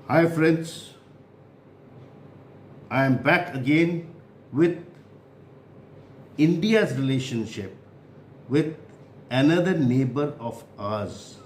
Hi friends, I am back again with India's relationship with another neighbor of ours.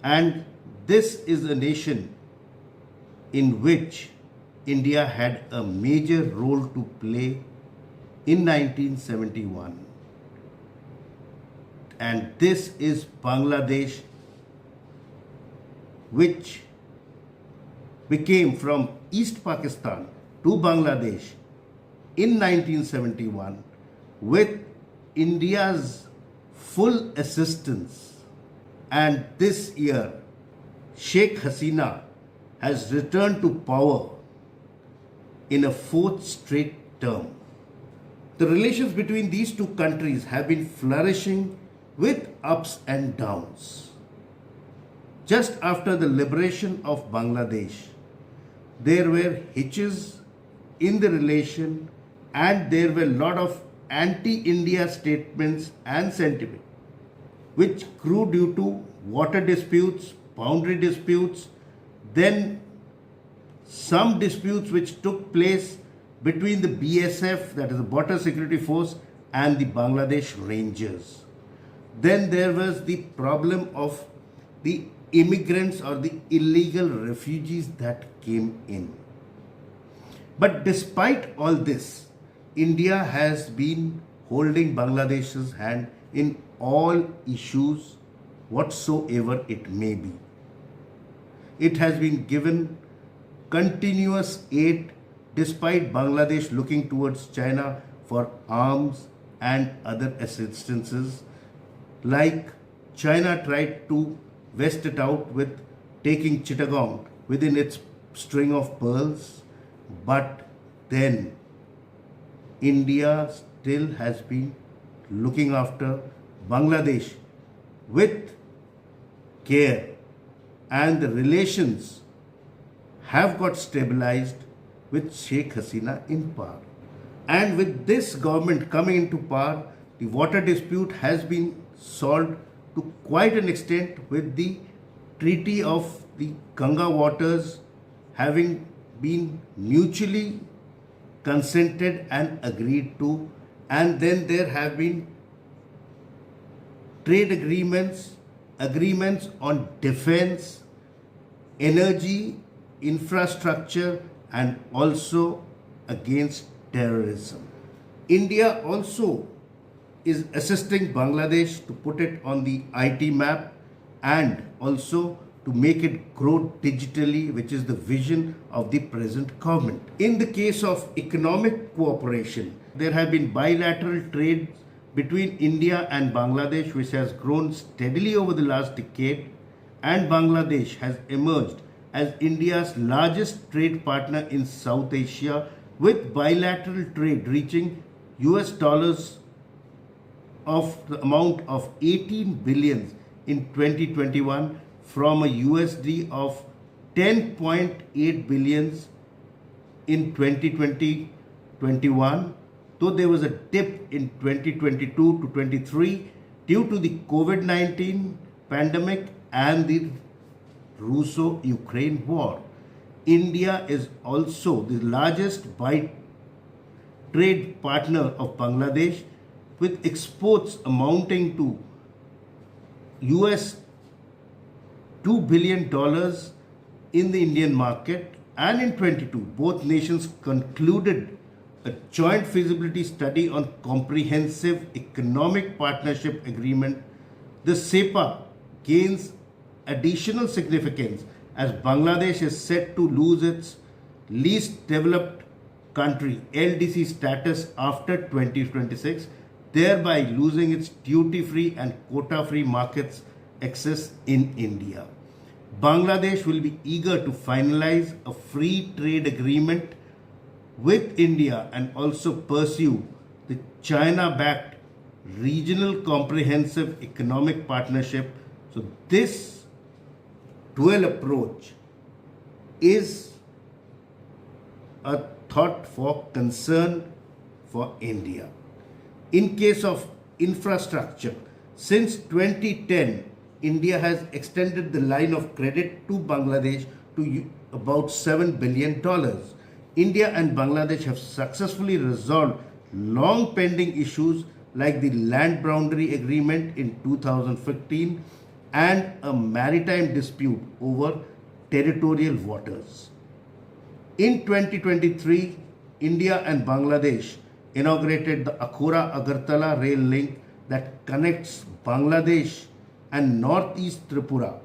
And this is a nation in which India had a major role to play in 1971. And this is Bangladesh, which became from East Pakistan to Bangladesh in 1971 with India's full assistance. And this year, Sheikh Hasina has returned to power in a fourth straight term. The relations between these two countries have been flourishing with ups and downs. Just after the liberation of Bangladesh, there were hitches in the relation and there were a lot of anti-India statements and sentiment which grew due to water disputes, boundary disputes, then some disputes which took place between the BSF, that is the Border Security Force, and the Bangladesh Rangers. Then there was the problem of the immigrants or the illegal refugees that came in. But despite all this, India has been holding Bangladesh's hand in all issues whatsoever it may be. It has been given continuous aid despite Bangladesh looking towards China for arms and other assistances, like China tried to vest it out with taking Chittagong within its string of pearls, but then India still has been looking after Bangladesh with care, and the relations have got stabilized with Sheikh Hasina in power. And with this government coming into power, the water dispute has been solved to quite an extent, with the treaty of the Ganga waters having been mutually consented and agreed to, and then there have been trade agreements on defense, energy, infrastructure, and also against terrorism. India also is assisting Bangladesh to put it on the IT map and also to make it grow digitally, which is the vision of the present government. In the case of economic cooperation, there have been bilateral trade between India and Bangladesh, which has grown steadily over the last decade, and Bangladesh has emerged as India's largest trade partner in South Asia, with bilateral trade reaching US dollars of the amount of 18 billion in 2021 from a USD of 10.8 billion in 2020-21, though there was a dip in 2022 to 23 due to the COVID-19 pandemic and the Russo-Ukraine war. India is also the largest trade partner of Bangladesh, with exports amounting to US $2 billion in the Indian market. And in 22, both nations concluded a joint feasibility study on comprehensive economic partnership agreement. The CEPA gains additional significance as Bangladesh is set to lose its least developed country LDC status after 2026, thereby losing its duty-free and quota-free markets access in India. Bangladesh will be eager to finalize a free trade agreement with India and also pursue the China-backed regional comprehensive economic partnership. So this dual approach is a thought for concern for India. In case of infrastructure, since 2010, India has extended the line of credit to Bangladesh to about $7 billion. India and Bangladesh have successfully resolved long pending issues like the land boundary agreement in 2015 and a maritime dispute over territorial waters. In 2023, India and Bangladesh inaugurated the Agartala rail link that connects Bangladesh and northeast Tripura.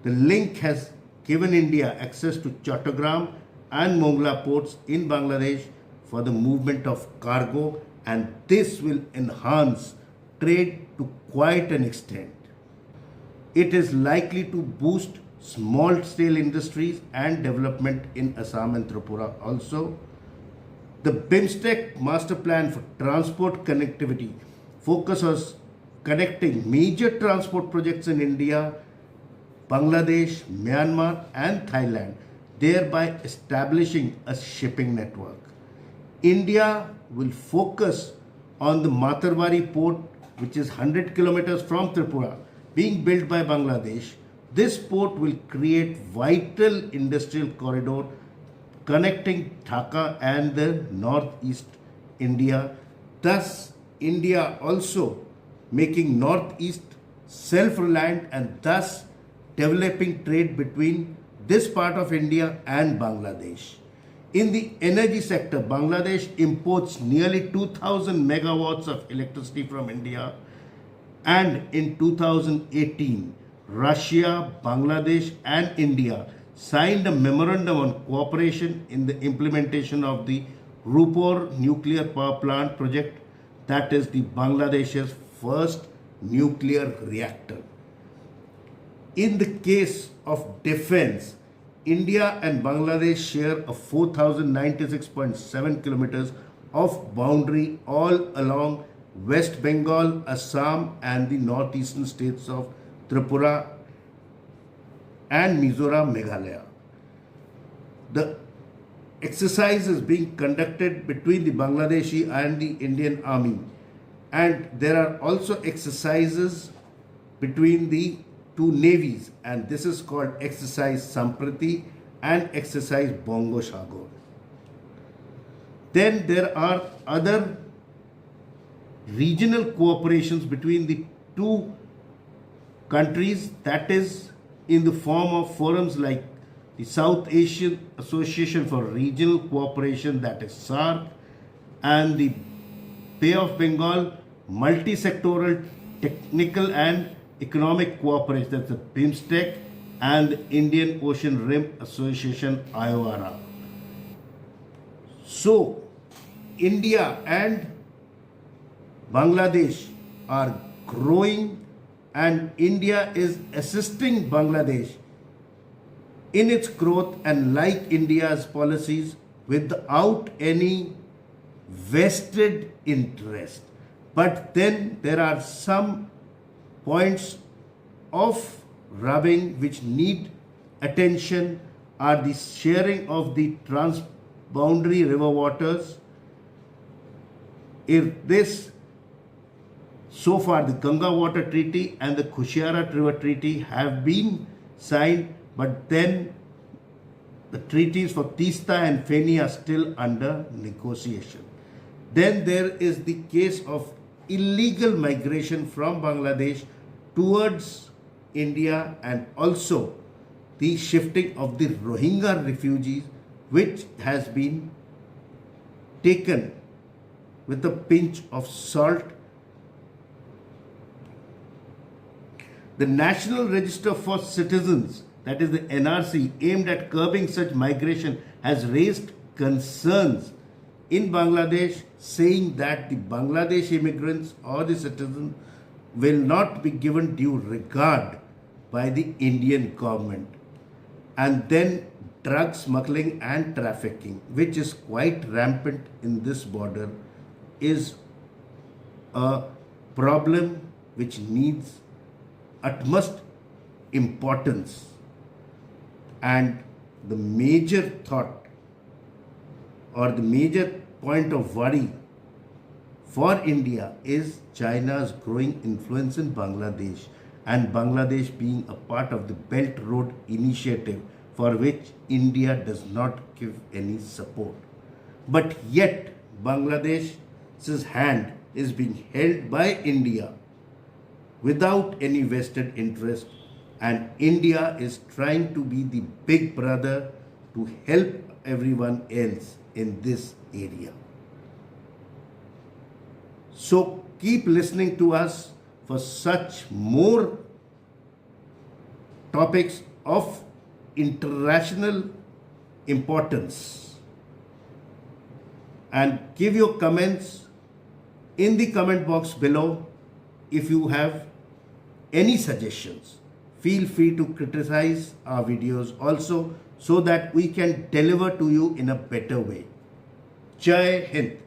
The link has given India access to Chattogram and Mongla ports in Bangladesh for the movement of cargo, and this will enhance trade to quite an extent. It is likely to boost small scale industries and development in Assam and Tripura also. The BIMSTEC master plan for transport connectivity focuses connecting major transport projects in India, Bangladesh, Myanmar, and Thailand, thereby establishing a shipping network. India will focus on the Matarwari port, which is 100 kilometers from Tripura, being built by Bangladesh. This port will create vital industrial corridor connecting Dhaka and the northeast India. Thus, India also making northeast self-reliant and thus developing trade between this part of India and Bangladesh. In the energy sector, Bangladesh imports nearly 2000 megawatts of electricity from India, and in 2018, Russia, Bangladesh and India signed a memorandum on cooperation in the implementation of the Rupor nuclear power plant project, that is the Bangladesh's first nuclear reactor. In the case of defense, India and Bangladesh share a 4096.7 kilometers of boundary all along West Bengal, Assam and the northeastern states of Tripura and Mizoram, Meghalaya. The exercise is being conducted between the Bangladeshi and the Indian Army, and there are also exercises between the two navies, and this is called exercise Sampriti and exercise Bongo Shagor. Then there are other regional cooperations between the two countries, that is in the form of forums like the South Asian Association for Regional Cooperation, that is SAARC, and the Bay of Bengal Multi-Sectoral Technical and Economic Cooperation, that's the BIMSTEC, and the Indian Ocean Rim Association, IORA. So, India and Bangladesh are growing, and India is assisting Bangladesh in its growth and like India's policies without any vested interest. But then there are some points of rubbing which need attention, are the sharing of the transboundary river waters. If this, so far the Ganga Water Treaty and the Kushiara River Treaty have been signed, but then the treaties for Teesta and Feni are still under negotiation. Then there is the case of illegal migration from Bangladesh towards India, and also the shifting of the Rohingya refugees, which has been taken with a pinch of salt. The National Register for Citizens, that is the NRC, aimed at curbing such migration, has raised concerns in Bangladesh, saying that the Bangladesh immigrants or the citizens will not be given due regard by the Indian government. And then drug smuggling and trafficking, which is quite rampant in this border, is a problem which needs utmost importance. And the major thought or the major point of worry for India is China's growing influence in Bangladesh, and Bangladesh being a part of the Belt Road Initiative, for which India does not give any support. But yet, Bangladesh's hand is being held by India without any vested interest, and India is trying to be the big brother to help everyone else in this area. So keep listening to us for such more topics of international importance, and give your comments in the comment box below. If you have any suggestions, feel free to criticize our videos also, so that we can deliver to you in a better way. Jai Hind.